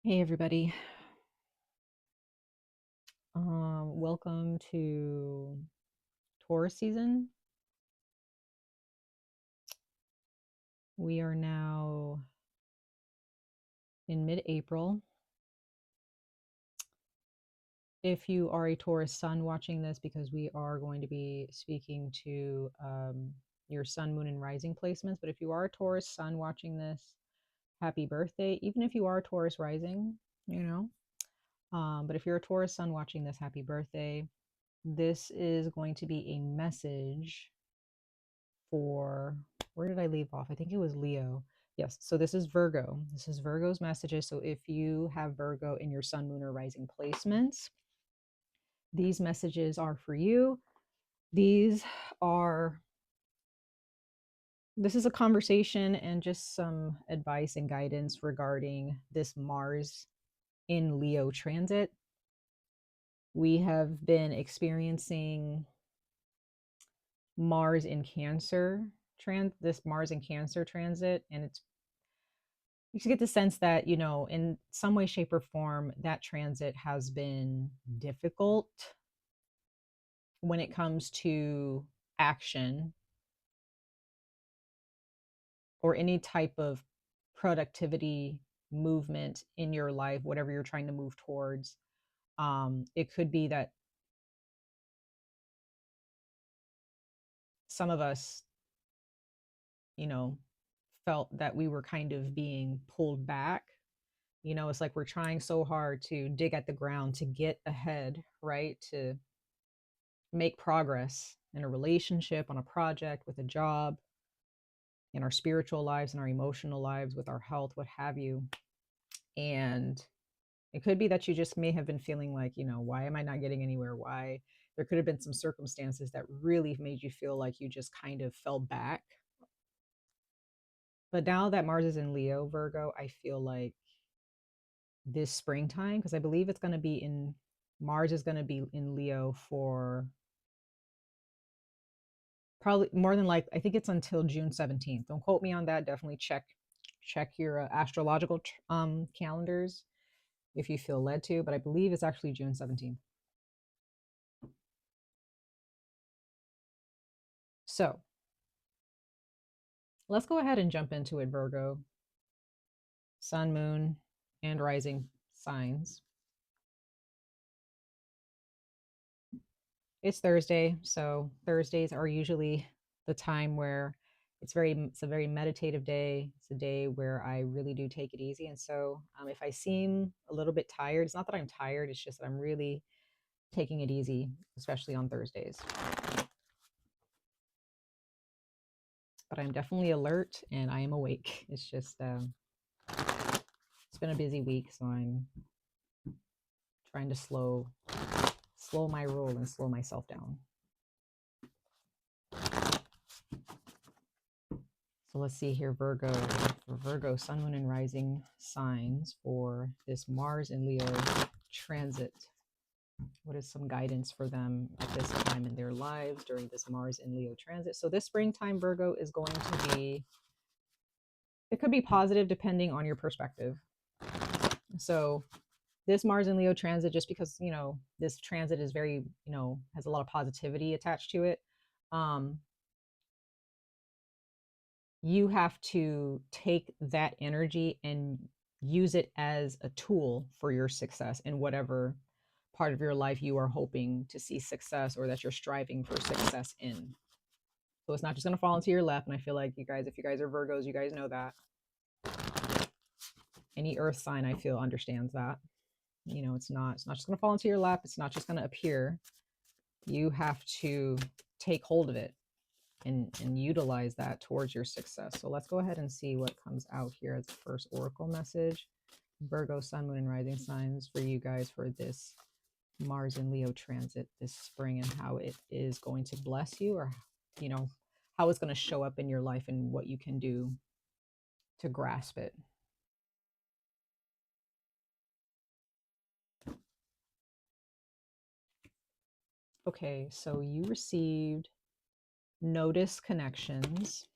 Hey everybody. Welcome to Taurus season. We are now in mid-April. If you are a Taurus sun watching this, because we are going to be speaking to your sun, moon, and rising placements. But if you are a Taurus sun watching this, happy birthday. Even if you are a Taurus rising, you know. But if you're a Taurus sun watching this, happy birthday. This is going to be a message for, where did I leave off? I think it was Leo. Yes. So this is Virgo. This is Virgo's messages. So if you have Virgo in your sun, moon, or rising placements, these messages are for you. These are, this is a conversation and just some advice and guidance regarding this Mars in Leo transit. We have been experiencing Mars in Cancer this Mars in Cancer transit, and it's, you just get the sense that, in some way, shape, or form, that transit has been difficult when it comes to action or any type of productivity movement in your life, whatever you're trying to move towards. It could be that some of us, you know, felt that we were kind of being pulled back. It's like we're trying so hard to dig at the ground to get ahead, right? To make progress in a relationship, on a project, with a job, in our spiritual lives, in our emotional lives, with our health, what have you. And it could be that you just may have been feeling like, why am I not getting anywhere? Why? There could have been some circumstances that really made you feel like you just kind of fell back. But now that Mars is in Leo, Virgo, I feel like this springtime, because I believe it's going to be in, Mars is going to be in Leo for probably, more than like, I think it's until June 17th. Don't quote me on that. Definitely check your astrological calendars if you feel led to, but I believe it's actually June 17th. So let's go ahead and jump into it, Virgo. Sun, moon, and rising signs. It's Thursday, so Thursdays are usually the time where it's a very meditative day. It's a day where I really do take it easy. And so if I seem a little bit tired, it's not that I'm tired, it's just that I'm really taking it easy, especially on Thursdays. But I'm definitely alert and I am awake. It's just, it's been a busy week, so I'm trying to slow my roll and slow myself down. So let's see here, Virgo, sun, moon, and rising signs for this Mars and Leo transit. What is some guidance for them at this time in their lives during this Mars and Leo transit? So this springtime, Virgo, is going to be, it could be positive depending on your perspective. So this Mars and Leo transit, just because, this transit is very, has a lot of positivity attached to it. You have to take that energy and use it as a tool for your success in whatever part of your life you are hoping to see success or that you're striving for success in. So it's not just going to fall into your lap. And I feel like you guys, if you guys are Virgos, you guys know that. Any earth sign, I feel, understands that. It's not just going to fall into your lap. It's not just going to appear. You have to take hold of it and utilize that towards your success. So let's go ahead and see what comes out here as the first oracle message. Virgo, sun, moon, and rising signs for you guys for this Mars and Leo transit this spring, and how it is going to bless you, or how it's going to show up in your life and what you can do to grasp it. Okay, so you received notice connections.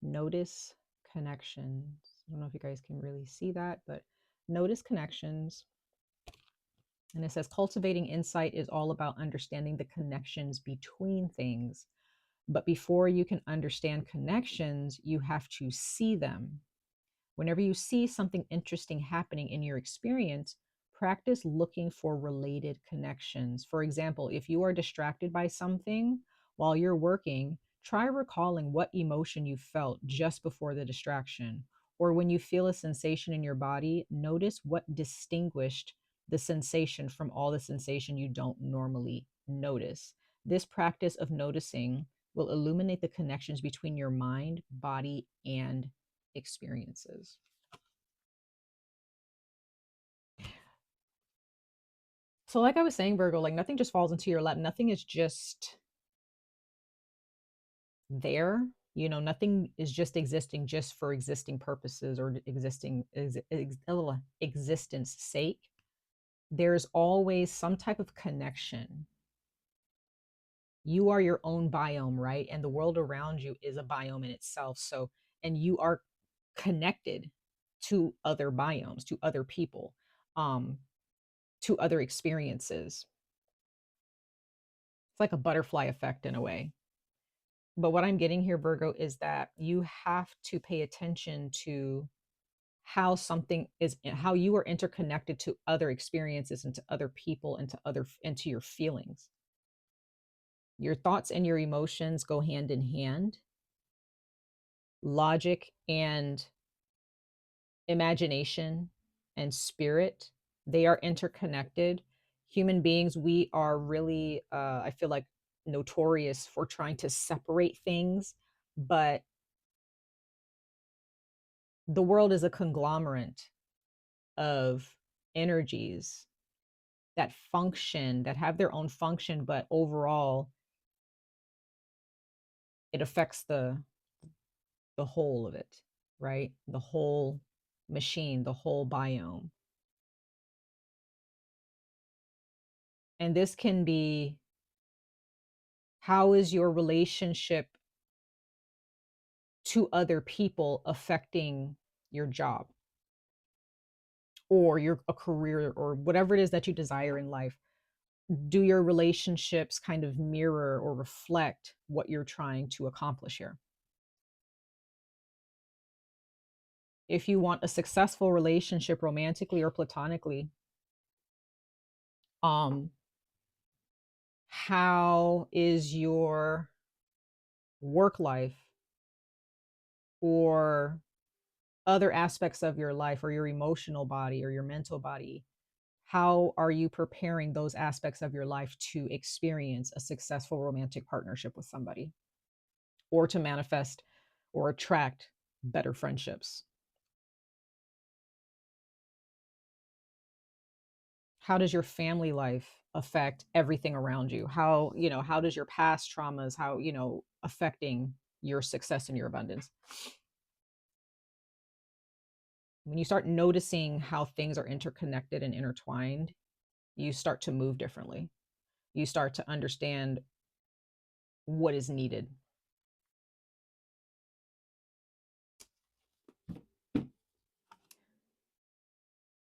Notice connections. I don't know if you guys can really see that, but Notice connections. And it says cultivating insight is all about understanding the connections between things. But before you can understand connections, you have to see them. Whenever you see something interesting happening in your experience, practice looking for related connections. For example, if you are distracted by something while you're working, try recalling what emotion you felt just before the distraction. Or when you feel a sensation in your body, notice what distinguished the sensation from all the sensation you don't normally notice. This practice of noticing will illuminate the connections between your mind, body, and experiences. So, like I was saying, Virgo, like nothing just falls into your lap. Nothing is just there. You know, nothing is just existing just for existing purposes or existence sake. There's always some type of connection. You are your own biome, right? And the world around you is a biome in itself. So, and you are connected to other biomes, to other people, um, to other experiences. It's like a butterfly effect in a way. But what I'm getting here, Virgo, is that you have to pay attention to how something is, how you are interconnected to other experiences and to other people and to your feelings. Your thoughts and your emotions go hand in hand. Logic and imagination and spirit, they are interconnected. Human beings, we are really, I feel like, notorious for trying to separate things, but the world is a conglomerate of energies that function, that have their own function, but overall, it affects the whole of it, right? The whole machine, the whole biome. And this can be, how is your relationship to other people affecting your job or a career or whatever it is that you desire in life? Do your relationships kind of mirror or reflect what you're trying to accomplish here? If you want a successful relationship romantically or platonically, um how is your work life or other aspects of your life or your emotional body or your mental body, how are you preparing those aspects of your life to experience a successful romantic partnership with somebody or to manifest or attract better friendships? How does your family life affect everything around you? How, you know, how does your past traumas, how, you know, affecting your success and your abundance? When you start noticing how things are interconnected and intertwined, you start to move differently. You start to understand what is needed.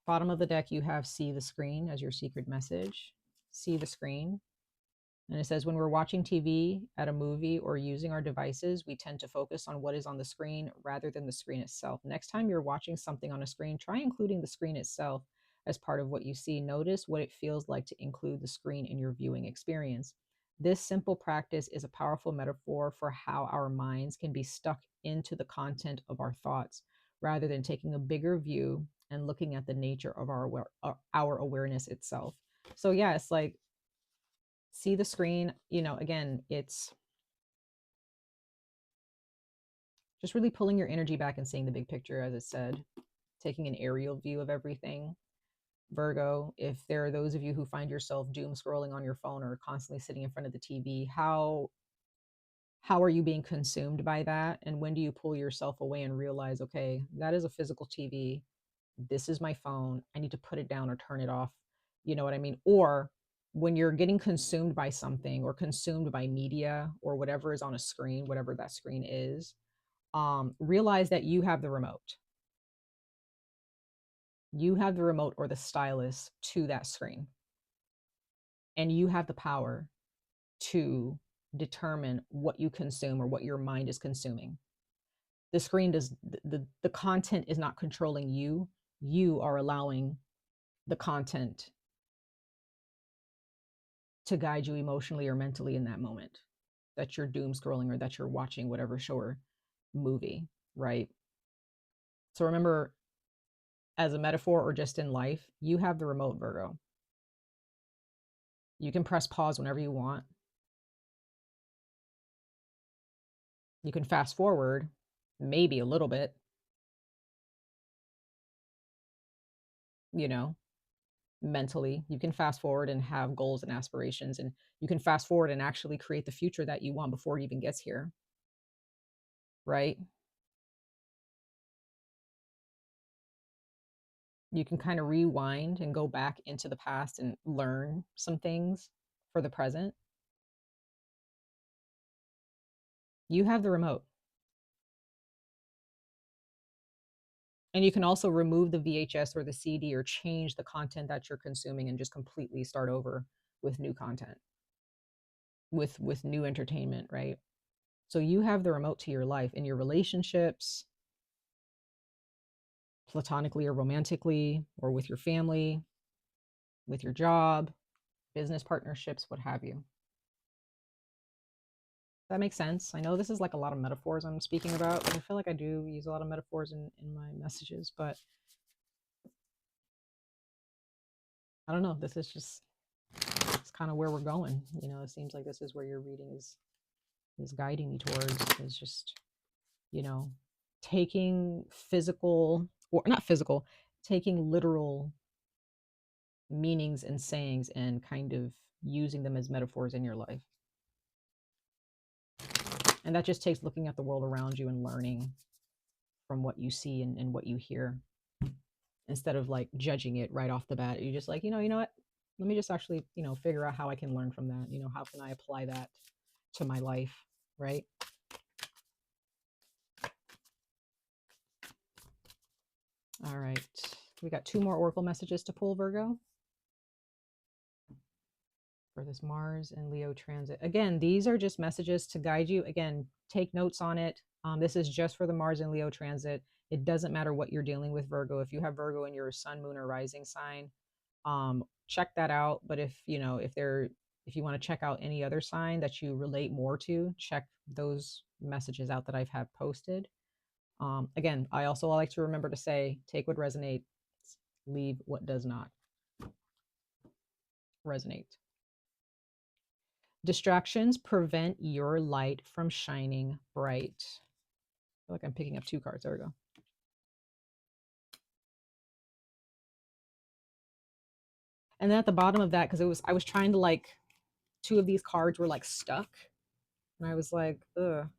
Bottom of the deck, you have see the screen as your secret message. See the screen. And it says, when we're watching TV at a movie or using our devices, we tend to focus on what is on the screen rather than the screen itself. Next time you're watching something on a screen, try including the screen itself as part of what you see. Notice what it feels like to include the screen in your viewing experience. This simple practice is a powerful metaphor for how our minds can be stuck into the content of our thoughts rather than taking a bigger view and looking at the nature of our awareness itself. So yeah, it's like, see the screen, you know, again, it's just really pulling your energy back and seeing the big picture, as it said, taking an aerial view of everything. Virgo, if there are those of you who find yourself doom scrolling on your phone or constantly sitting in front of the TV, how are you being consumed by that? And when do you pull yourself away and realize, okay, that is a physical TV. This is my phone. I need to put it down or turn it off. You know what I mean? Or when you're getting consumed by something or consumed by media or whatever is on a screen, whatever that screen is, realize that you have the remote. You have the remote or the stylus to that screen. And you have the power to determine what you consume or what your mind is consuming. The screen does, the content is not controlling you. You are allowing the content to guide you emotionally or mentally in that moment that you're doom scrolling or that you're watching whatever show or movie, right? So remember, as a metaphor or just in life, you have the remote, Virgo. You can press pause whenever you want. You can fast forward, maybe a little bit, you know, mentally. You can fast forward and have goals and aspirations, and you can fast forward and actually create the future that you want before it even gets here, right? You can kind of rewind and go back into the past and learn some things for the present. You have the remote. And you can also remove the VHS or the CD or change the content that you're consuming and just completely start over with new content, with new entertainment, right? So you have the remote to your life in your relationships, platonically or romantically, or with your family, with your job, business partnerships, what have you. That makes sense. I know this is like a lot of metaphors I'm speaking about, but I feel like I do use a lot of metaphors in my messages, but I don't know. This is just, it's kind of where we're going. You know, it seems like this is where your reading is guiding me towards, is just, you know, taking physical, or not physical, taking literal meanings and sayings and kind of using them as metaphors in your life. And that just takes looking at the world around you and learning from what you see and what you hear, instead of like judging it right off the bat. You just like, you know what? Let me just actually, figure out how I can learn from that. How can I apply that to my life, right? All right. We got 2 more oracle messages to pull, Virgo, for this Mars and Leo transit. Again, these are just messages to guide you. Again, take notes on it. This is just for the Mars and Leo transit. It doesn't matter what you're dealing with, Virgo. If you have Virgo in your sun, moon, or rising sign, check that out. But if you want to check out any other sign that you relate more to, check those messages out that I've had posted. Again, I also like to remember to say, take what resonates, leave what does not resonate. Distractions prevent your light from shining bright. I feel like I'm picking up 2 cards. There we go. And then at the bottom of that, because I was trying to, like, 2 of these cards were like stuck, and I was like, ugh.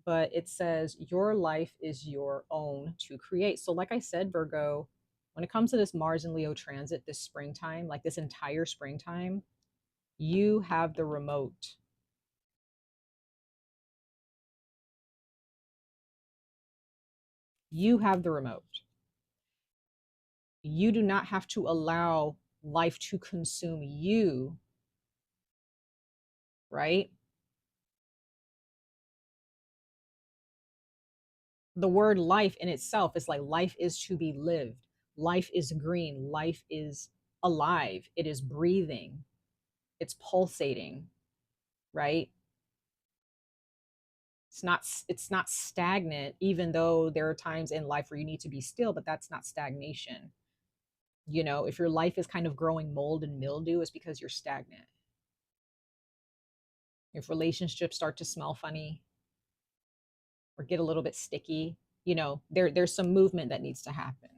But it says your life is your own to create. So like I said, Virgo, when it comes to this Mars and Leo transit this springtime, like this entire springtime, you have the remote. You have the remote. You do not have to allow life to consume you, right? The word life in itself is like, life is to be lived. Life is green. Life is alive. It is breathing. It's pulsating, right? It's not stagnant, even though there are times in life where you need to be still, but that's not stagnation. If your life is kind of growing mold and mildew, it's because you're stagnant. If relationships start to smell funny or get a little bit sticky, there's some movement that needs to happen.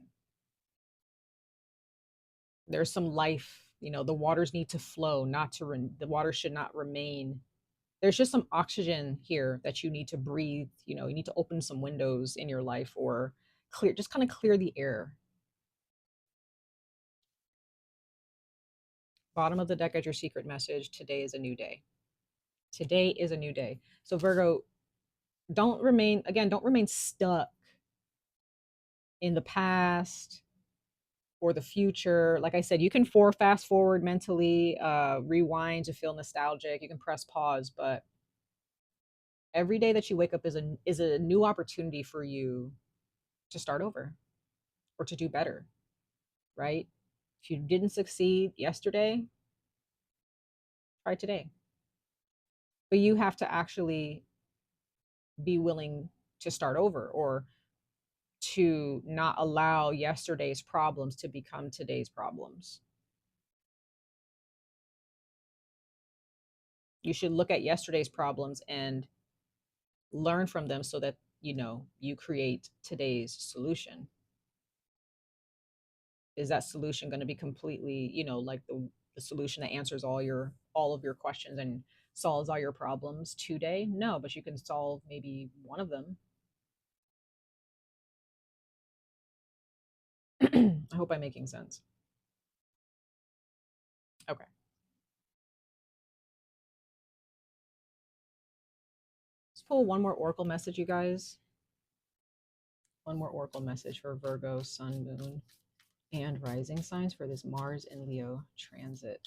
There's some life, the waters need to flow, the water should not remain. There's just some oxygen here that you need to breathe. You need to open some windows in your life, or just kind of clear the air. Bottom of the deck as your secret message. Today is a new day. Today is a new day. So Virgo, don't remain stuck in the past or the future. Like I said, you can fast forward mentally, rewind to feel nostalgic. You can press pause, but every day that you wake up is a new opportunity for you to start over or to do better, right? If you didn't succeed yesterday, try today. But you have to actually be willing to start over, or to not allow yesterday's problems to become today's problems. You should look at yesterday's problems and learn from them so that you create today's solution. Is that solution going to be completely, like the solution that answers all of your questions and solves all your problems today? No, but you can solve maybe one of them. I hope I'm making sense. Okay. Let's pull one more oracle message, you guys. One more oracle message for Virgo, Sun, Moon, and rising signs for this Mars and Leo transit.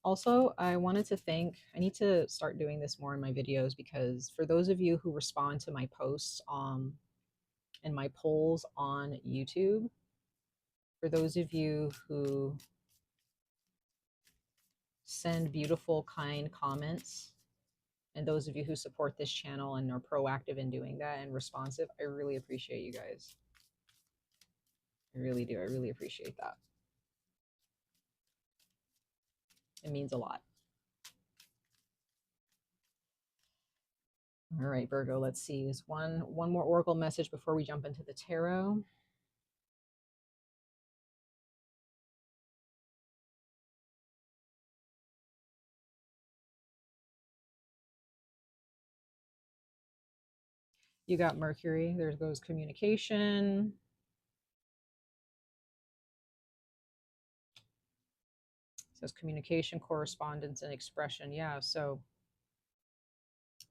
Also, I wanted to I need to start doing this more in my videos, because for those of you who respond to my posts and my polls on YouTube, for those of you who send beautiful, kind comments, and those of you who support this channel and are proactive in doing that and responsive, I really appreciate you guys. I really do. I really appreciate that. It means a lot. All right, Virgo, let's see. There's one more oracle message before we jump into the tarot. You got Mercury. There goes communication. It says communication, correspondence, and expression. Yeah, so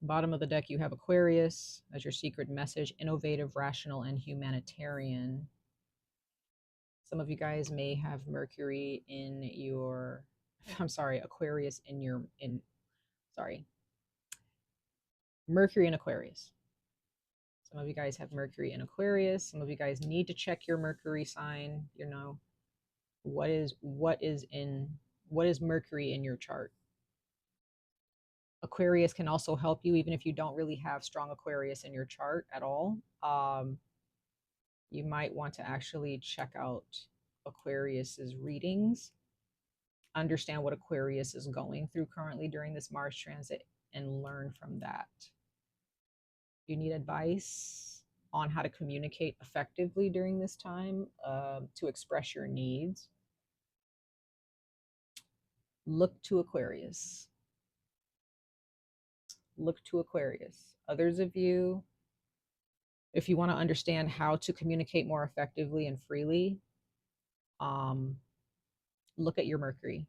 bottom of the deck, you have Aquarius as your secret message: innovative, rational, and humanitarian. Some of you guys may have Mercury in your, I'm sorry, Aquarius in your, sorry, Mercury in Aquarius. Some of you guys have Mercury in Aquarius. Some of you guys need to check your Mercury sign. What is Mercury in your chart? Aquarius can also help you even if you don't really have strong Aquarius in your chart at all. You might want to actually check out Aquarius's readings, understand what Aquarius is going through currently during this Mars transit, and learn from that. You need advice on how to communicate effectively during this time, to express your needs. Look to Aquarius. Look to Aquarius. Others of you, if you want to understand how to communicate more effectively and freely, look at your Mercury.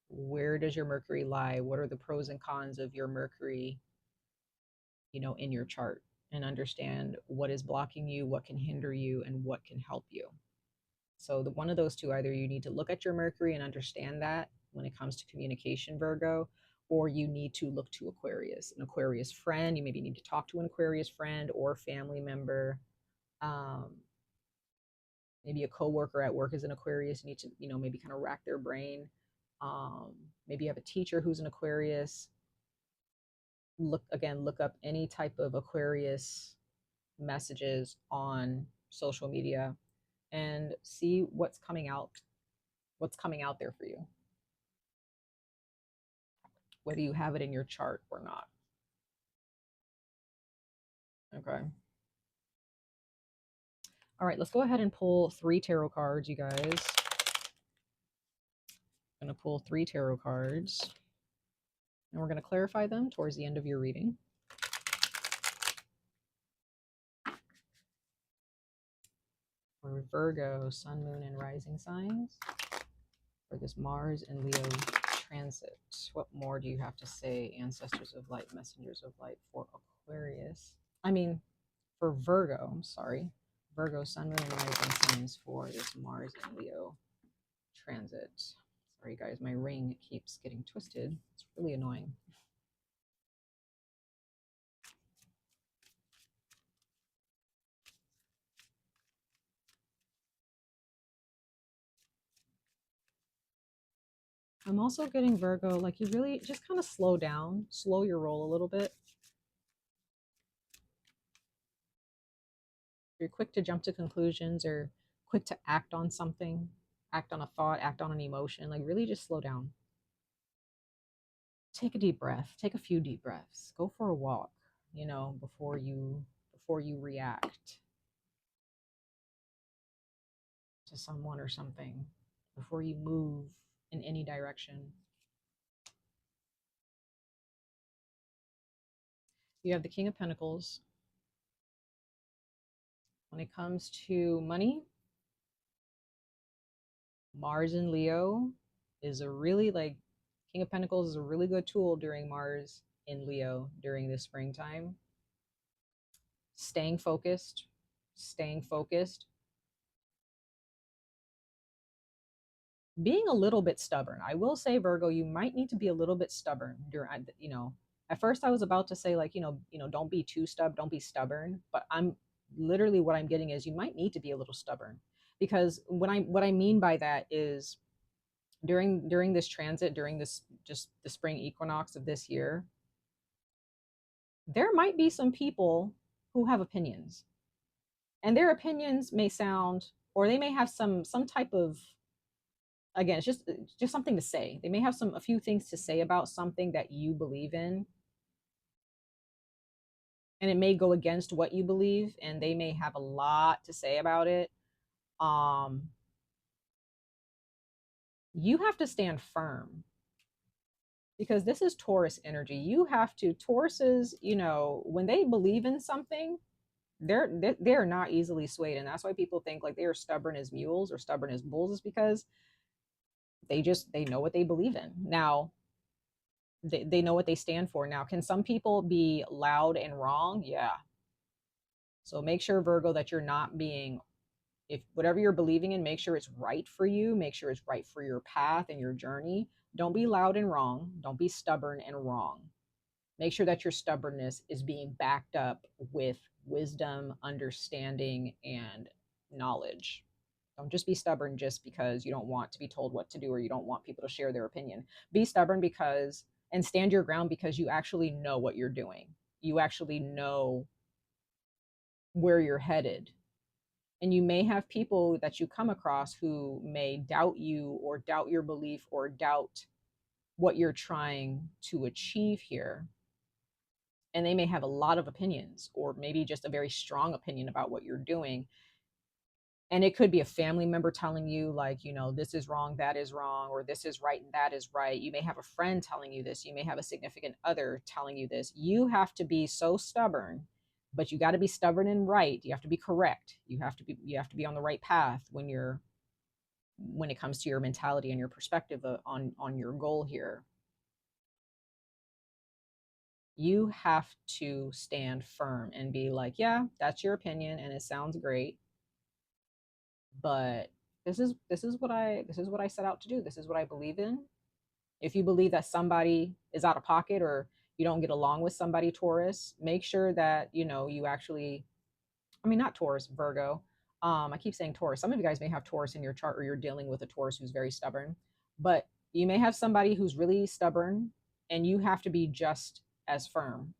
Where does your Mercury lie? What are the pros and cons of your Mercury, in your chart? And understand what is blocking you, what can hinder you, and what can help you. So one of those two, either you need to look at your Mercury and understand that when it comes to communication, Virgo, or you need to look to Aquarius, an Aquarius friend. You maybe need to talk to an Aquarius friend or family member. Maybe a coworker at work is an Aquarius. You need to, maybe kind of rack their brain. Maybe you have a teacher who's an Aquarius. Look up any type of Aquarius messages on social media and see what's coming out there for you, whether you have it in your chart or not. Okay. All right, let's go ahead and pull 3 tarot cards, you guys. I'm going to pull 3 tarot cards, and we're going to clarify them towards the end of your reading. For Virgo, Sun, Moon, and Rising signs for this Mars and Leo transit. What more do you have to say, ancestors of light, messengers of light, for Aquarius? For Virgo, I'm sorry. Virgo, Sun, Moon, and Rising signs for this Mars and Leo transit. Sorry, guys, my ring keeps getting twisted. It's really annoying. I'm also getting Virgo, like you really just kind of slow down, slow your roll a little bit. You're quick to jump to conclusions or quick to act on something, act on a thought, act on an emotion. Like really just slow down. Take a deep breath, take a few deep breaths, go for a walk, you know, before you react to someone or something, before you move in any direction. You have the King of Pentacles. When it comes to money, Mars and Leo is a really like King of Pentacles is a really good tool during Mars in Leo during the springtime. Staying focused, staying focused. Being a little bit stubborn. I will say, Virgo, you might need to be a little bit stubborn during, you know, at first I was about to say like, don't be too don't be stubborn, but I'm literally what I'm getting is you might need to be a little stubborn because what I mean by that is during this transit, during this just the spring equinox of this year, there might be some people who have opinions, and their opinions may sound, or they may have some type of, again, it's just something to say. They may have a few things to say about something that you believe in, and it may go against what you believe, and they may have a lot to say about it. um you have to stand firm because this is Taurus energy. You have to, Tauruses, when they believe in something, they're not easily swayed, and that's why people think like they are stubborn as mules or stubborn as bulls, is because they know what they believe in. Now they know what they stand for. Now, can some people be loud and wrong? Yeah. So make sure, Virgo, that you're not being, if whatever you're believing in, make sure it's right for you, make sure it's right for your path and your journey. Don't be loud and wrong, don't be stubborn and wrong. Make sure that your stubbornness is being backed up with wisdom, understanding, and knowledge. Don't just be stubborn just because you don't want to be told what to do or you don't want people to share their opinion. Be stubborn because, and stand your ground because you actually know what you're doing. You actually know where you're headed. And you may have people that you come across who may doubt you or doubt your belief or doubt what you're trying to achieve here. And they may have a lot of opinions or maybe just a very strong opinion about what you're doing. And it could be a family member telling you like, this is wrong, that is wrong, or this is right and that is right. You may have a friend telling you this, you may have a significant other telling you this. You have to be so stubborn, but you got to be stubborn and right. You have to be correct. You have to be on the right path when it comes to your mentality and your perspective on your goal here. You have to stand firm and be like, yeah, that's your opinion and it sounds great, but this is what I set out to do. This is what I believe in. If you believe that somebody is out of pocket or you don't get along with somebody, Taurus, make sure that you actually, I mean, not Taurus, Virgo. I keep saying Taurus. Some of you guys may have Taurus in your chart or you're dealing with a Taurus who's very stubborn, but you may have somebody who's really stubborn and you have to be just as firm.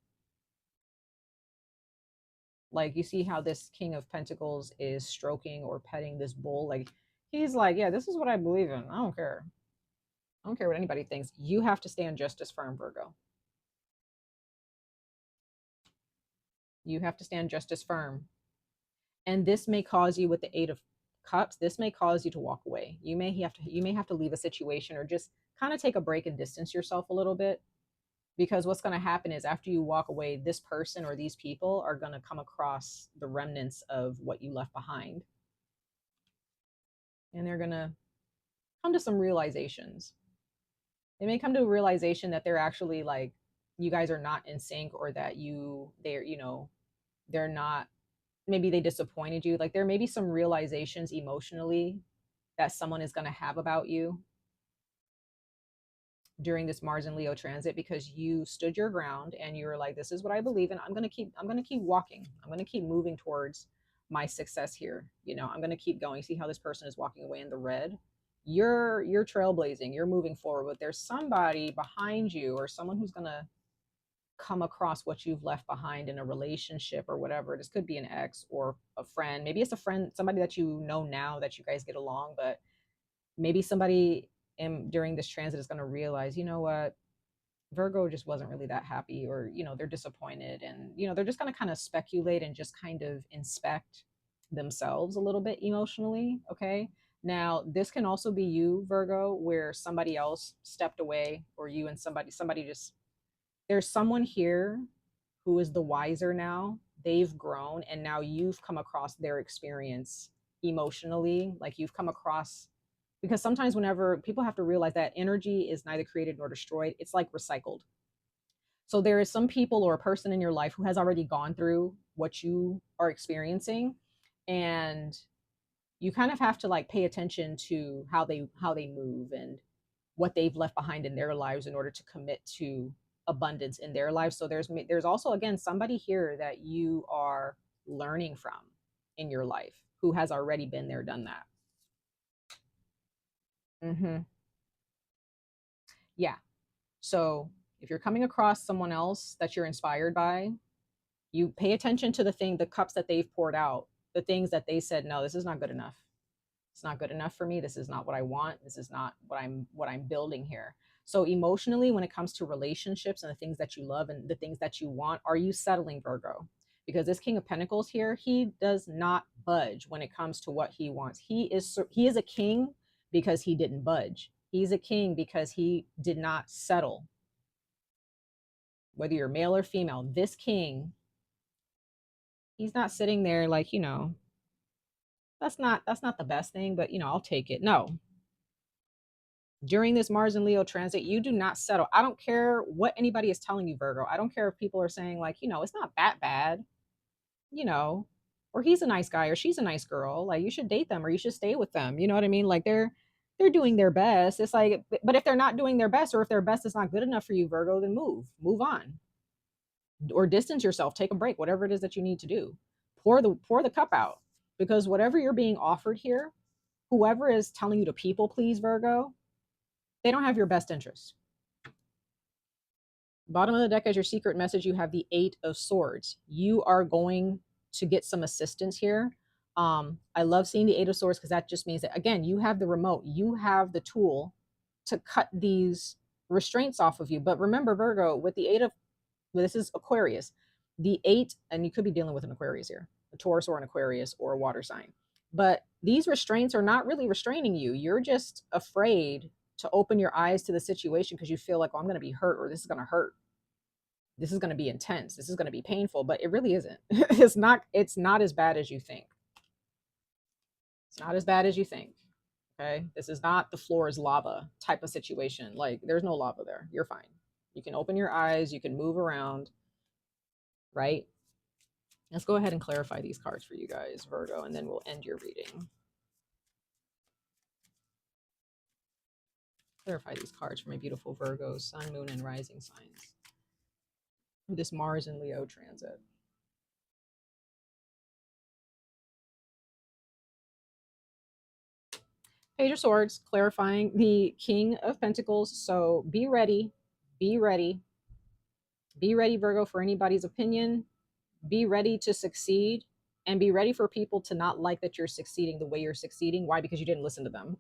Like, you see how this King of Pentacles is stroking or petting this bull? Like, he's like, yeah, this is what I believe in. I don't care. I don't care what anybody thinks. You have to stand just as firm, Virgo. You have to stand just as firm. And this may cause you, with the Eight of Cups, this may cause you to walk away. You may have to leave a situation or just kind of take a break and distance yourself a little bit, because what's going to happen is after you walk away, this person or these people are going to come across the remnants of what you left behind, and they're going to come to some realizations. They may come to a realization that they're actually like, you guys are not in sync, or that they're not maybe they disappointed you. Like there may be some realizations emotionally that someone is going to have about you during this Mars and Leo transit, because you stood your ground and you were like, this is what I believe in. I'm going to keep walking. I'm going to keep moving towards my success here. I'm going to keep going. See how this person is walking away in the red? You're trailblazing. You're moving forward, but there's somebody behind you or someone who's going to come across what you've left behind in a relationship or whatever. This could be an ex or a friend. Maybe it's a friend, somebody that you know now that you guys get along, but maybe somebody during this transit is going to realize, you know what, Virgo just wasn't really that happy, or, they're disappointed, and, they're just going to kind of speculate and just kind of inspect themselves a little bit emotionally. Okay. Now, this can also be you, Virgo, where somebody else stepped away, or you and somebody just, there's someone here who is the wiser now. They've grown, and now you've come across their experience emotionally. Like you've come across, because sometimes whenever people have to realize that energy is neither created nor destroyed, it's like recycled. So there is some people or a person in your life who has already gone through what you are experiencing, and you kind of have to like pay attention to how they move and what they've left behind in their lives in order to commit to abundance in their lives. So there's also, again, somebody here that you are learning from in your life who has already been there, done that. Hmm. Yeah. So if you're coming across someone else that you're inspired by, you pay attention to the cups that they've poured out, the things that they said, no, this is not good enough. It's not good enough for me. This is not what I want. This is not what I'm building here. So emotionally, when it comes to relationships and the things that you love and the things that you want, are you settling, Virgo? Because this King of Pentacles here, he does not budge when it comes to what he wants. He is a king because he didn't budge. He's a king because he did not settle. Whether you're male or female, this king, he's not sitting there like, that's not the best thing, but I'll take it. No, during this Mars and Leo transit, you do not settle. I don't care what anybody is telling you, Virgo. I don't care if people are saying, like, it's not that bad, you know, or he's a nice guy or she's a nice girl. Like, you should date them or you should stay with them. You know what I mean? Like, they're doing their best. It's like, but if they're not doing their best, or if their best is not good enough for you, Virgo, then move on, or distance yourself, take a break, whatever it is that you need to do. Pour the cup out, because whatever you're being offered here, whoever is telling you to people please, Virgo, they don't have your best interest. Bottom of the deck as your secret message, you have the Eight of Swords. You are going to get some assistance here. I love seeing the Eight of Swords, because that just means that, again, you have the remote, you have the tool to cut these restraints off of you. But remember, Virgo, with the Eight of, well, this is Aquarius, the eight, and you could be dealing with an Aquarius here, a Taurus or an Aquarius or a water sign. But these restraints are not really restraining you. You're just afraid to open your eyes to the situation because you feel like, oh, I'm going to be hurt, or this is going to hurt. This is going to be intense. This is going to be painful, but it really isn't. It's not as bad as you think. It's not as bad as you think. Okay. This is not the floor is lava type of situation. Like, there's no lava there. You're fine. You can open your eyes. You can move around. Right. Let's go ahead and clarify these cards for you guys, Virgo, and then we'll end your reading. Clarify these cards for my beautiful Virgo, sun, moon, and rising signs. This Mars and Leo transit. Page of Swords, clarifying the King of Pentacles. So be ready, be ready, be ready, Virgo, for anybody's opinion. Be ready to succeed, and be ready for people to not like that you're succeeding the way you're succeeding. Why? Because you didn't listen to them.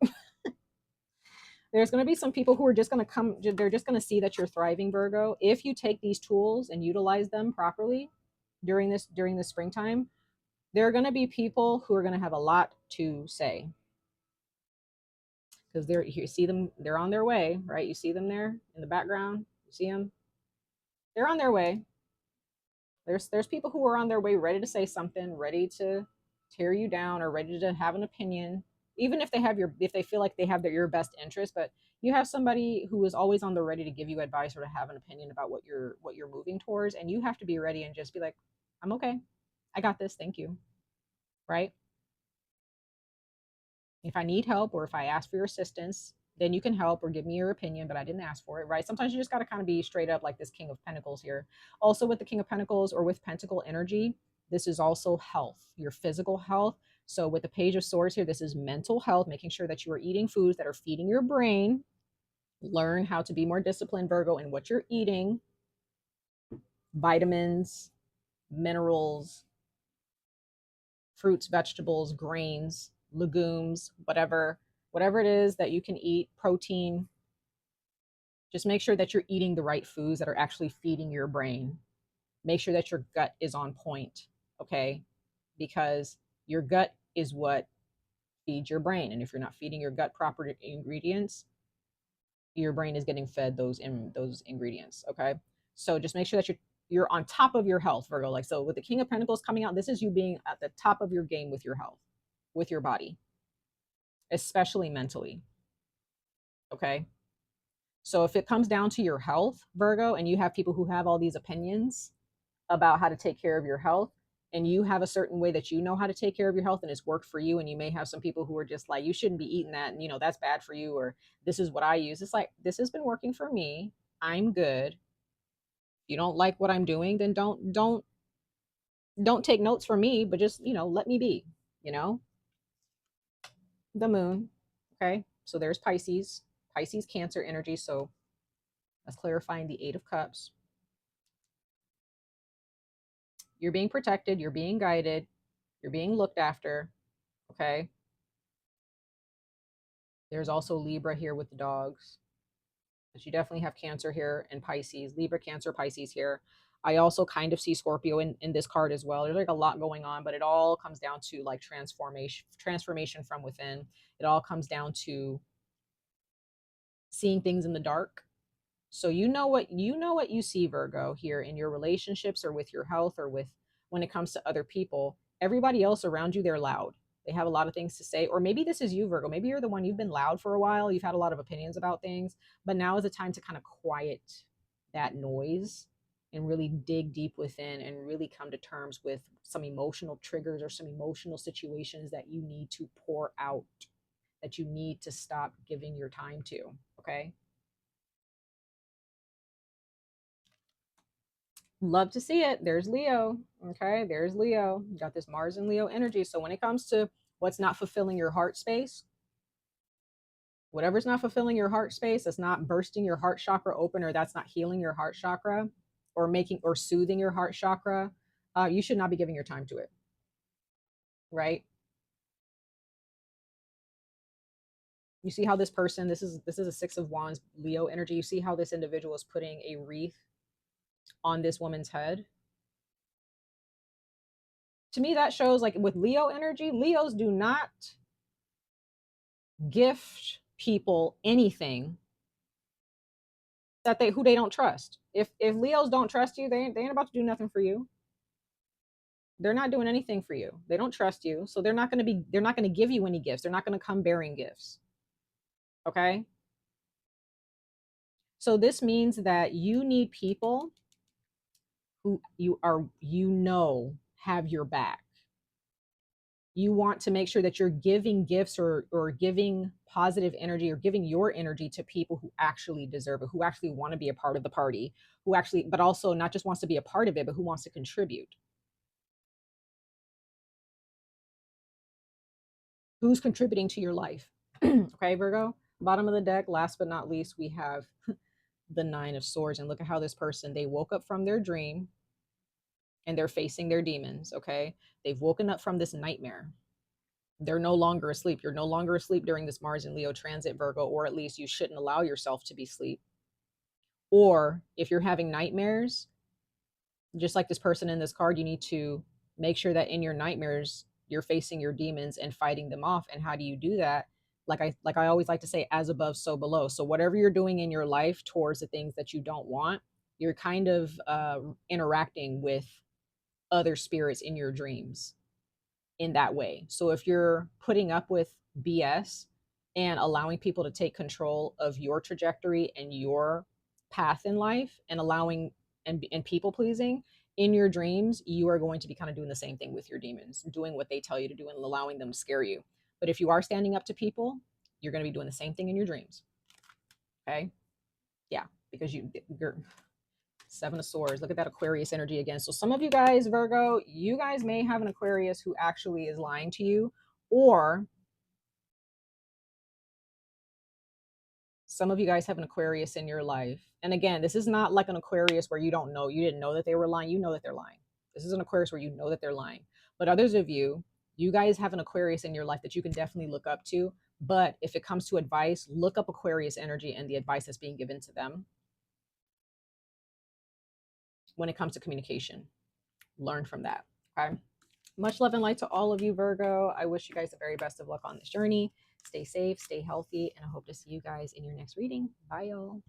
There's going to be some people who are just going to come, they're just going to see that you're thriving, Virgo. If you take these tools and utilize them properly during this springtime, there are going to be people who are going to have a lot to say, because you see them, they're on their way, right? You see them there in the background. You see them, they're on their way. There's people who are on their way, ready to say something, ready to tear you down, or ready to have an opinion, even if they feel like they have your best interest. But you have somebody who is always on the ready to give you advice or to have an opinion about what you're moving towards, and you have to be ready and just be like, I'm okay, I got this, thank you. right? If I need help or if I ask for your assistance, then you can help or give me your opinion, but I didn't ask for it, right? Sometimes you just got to kind of be straight up, like this King of Pentacles here. Also, with the King of Pentacles or with Pentacle energy, this is also health, your physical health. So, with the Page of Swords here, this is mental health, making sure that you are eating foods that are feeding your brain. Learn how to be more disciplined, Virgo, in what you're eating, vitamins, minerals, fruits, vegetables, grains, legumes, whatever it is that you can eat, protein. Just make sure that you're eating the right foods that are actually feeding your brain. Make sure that your gut is on point, okay? Because your gut is what feeds your brain, and if you're not feeding your gut proper ingredients, your brain is getting fed those ingredients, okay? So just make sure that you're on top of your health, Virgo. Like, so with the King of Pentacles coming out, this is you being at the top of your game with your health, with your body, especially mentally, okay? So if it comes down to your health, Virgo, and you have people who have all these opinions about how to take care of your health, and you have a certain way that you know how to take care of your health and it's worked for you, and you may have some people who are just like, you shouldn't be eating that, and that's bad for you, or this is what I use. It's like, this has been working for me. I'm good. If you don't like what I'm doing, then don't take notes from me, but just, let me be, you know, the moon. Okay. So there's Pisces, Cancer energy. So that's clarifying the 8 of Cups. You're being protected, you're being guided, you're being looked after. Okay. There's also Libra here with the dogs. But you definitely have Cancer here and Pisces, Libra, Cancer, Pisces here. I also kind of see Scorpio in this card as well. There's like a lot going on, but it all comes down to like transformation from within. It all comes down to seeing things in the dark. So what you see, Virgo, here in your relationships or with your health or with when it comes to other people. Everybody else around you, they're loud. They have a lot of things to say. Or maybe this is you, Virgo. Maybe you're the one, you've been loud for a while. You've had a lot of opinions about things, but now is the time to kind of quiet that noise and really dig deep within and really come to terms with some emotional triggers or some emotional situations that you need to pour out, that you need to stop giving your time to. Okay. Love to see it. There's Leo. Okay, there's Leo. You got this Mars and Leo energy. So when it comes to what's not fulfilling your heart space, whatever's not fulfilling your heart space, that's not bursting your heart chakra open, or that's not healing your heart chakra, or making or soothing your heart chakra, you should not be giving your time to it. Right? You see how this person, this is a 6 of Wands, Leo energy. You see how this individual is putting a wreath on this woman's head. To me, that shows, like, with Leo energy, Leos do not gift people anything that who they don't trust. If Leos don't trust you, they ain't about to do nothing for you. They're not doing anything for you. They don't trust you, so they're not going to give you any gifts. They're not going to come bearing gifts. Okay? So this means that you need people who have your back. You want to make sure that you're giving gifts or giving positive energy or giving your energy to people who actually deserve it, who actually want to be a part of the party, who actually, but also not just wants to be a part of it, but who wants to contribute. Who's contributing to your life? Okay, Virgo. Bottom of the deck, last but not least, we have the 9 of Swords. And look at how this person, they woke up from their dream and they're facing their demons. Okay. They've woken up from this nightmare. They're no longer asleep. You're no longer asleep during this Mars and Leo transit, Virgo, or at least you shouldn't allow yourself to be asleep. Or if you're having nightmares, just like this person in this card, you need to make sure that in your nightmares, you're facing your demons and fighting them off. And how do you do that? Like I always like to say, as above, so below. So whatever you're doing in your life towards the things that you don't want, you're kind of interacting with other spirits in your dreams in that way. So if you're putting up with BS and allowing people to take control of your trajectory and your path in life and allowing and people pleasing, in your dreams, you are going to be kind of doing the same thing with your demons, doing what they tell you to do and allowing them to scare you. But if you are standing up to people, you're going to be doing the same thing in your dreams. Okay? Yeah, because you're Seven of Swords. Look at that Aquarius energy again. So some of you guys, Virgo, you guys may have an Aquarius who actually is lying to you, or some of you guys have an Aquarius in your life. And again, this is not like an Aquarius where you didn't know that they were lying. You know that they're lying. This is an Aquarius where you know that they're lying. But others of you, you guys have an Aquarius in your life that you can definitely look up to. But if it comes to advice, look up Aquarius energy and the advice that's being given to them when it comes to communication. Learn from that. Okay. Much love and light to all of you, Virgo. I wish you guys the very best of luck on this journey. Stay safe, stay healthy, and I hope to see you guys in your next reading. Bye, y'all.